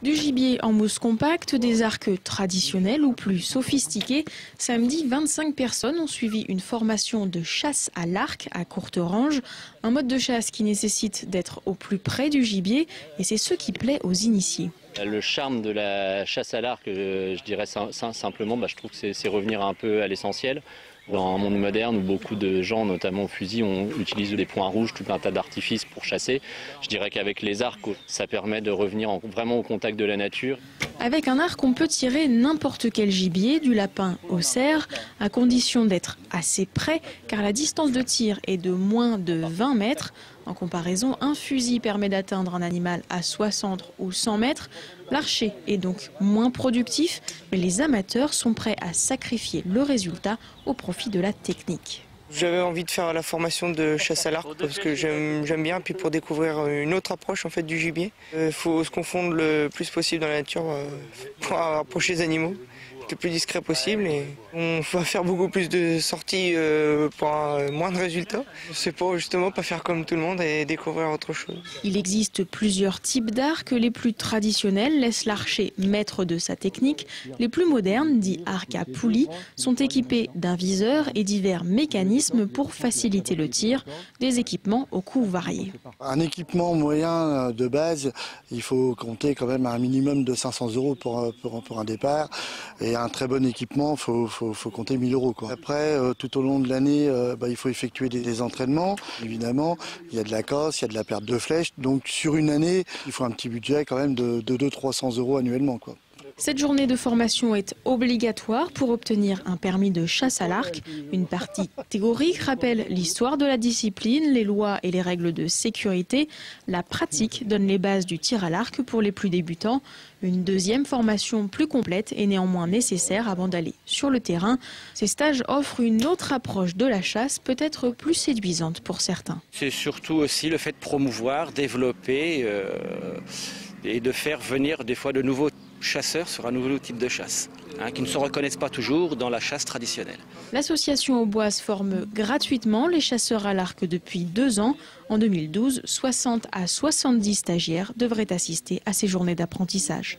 Du gibier en mousse compacte, des arcs traditionnels ou plus sophistiqués. Samedi, 25 personnes ont suivi une formation de chasse à l'arc à courte range. Un mode de chasse qui nécessite d'être au plus près du gibier et c'est ce qui plaît aux initiés. Le charme de la chasse à l'arc, je dirais simplement, je trouve que c'est revenir un peu à l'essentiel. Dans un monde moderne où beaucoup de gens, notamment au fusil, utilisent des points rouges, tout un tas d'artifices pour chasser, je dirais qu'avec les arcs, ça permet de revenir vraiment au contact de la nature. Avec un arc, on peut tirer n'importe quel gibier, du lapin au cerf, à condition d'être assez près, car la distance de tir est de moins de 20 mètres. En comparaison, un fusil permet d'atteindre un animal à 60 ou 100 mètres. L'archer est donc moins productif, mais les amateurs sont prêts à sacrifier le résultat au profit de la technique. J'avais envie de faire la formation de chasse à l'arc parce que j'aime bien, puis pour découvrir une autre approche en fait du gibier. Il faut se confondre le plus possible dans la nature pour approcher les animaux le plus discret possible. Et on va faire beaucoup plus de sorties pour moins de résultats. C'est pour justement pas faire comme tout le monde et découvrir autre chose. Il existe plusieurs types d'arcs. Les plus traditionnels laissent l'archer maître de sa technique. Les plus modernes, dits arcs à poulie, sont équipés d'un viseur et divers mécanismes pour faciliter le tir. Des équipements au coût varié. Un équipement moyen de base, il faut compter quand même un minimum de 500 € pour un départ. Et un très bon équipement, faut compter 1000 €. Après, tout au long de l'année, il faut effectuer des entraînements. Évidemment, il y a de la casse, il y a de la perte de flèches. Donc sur une année, il faut un petit budget quand même de 200-300 € annuellement, Cette journée de formation est obligatoire pour obtenir un permis de chasse à l'arc. Une partie théorique rappelle l'histoire de la discipline, les lois et les règles de sécurité. La pratique donne les bases du tir à l'arc pour les plus débutants. Une deuxième formation plus complète est néanmoins nécessaire avant d'aller sur le terrain. Ces stages offrent une autre approche de la chasse, peut-être plus séduisante pour certains. C'est surtout aussi le fait de promouvoir, développer et de faire venir des fois de nouveaux chasseurs sur un nouveau type de chasse, qui ne se reconnaissent pas toujours dans la chasse traditionnelle. L'association Auboise forme gratuitement les chasseurs à l'arc depuis 2 ans. En 2012, 60 à 70 stagiaires devraient assister à ces journées d'apprentissage.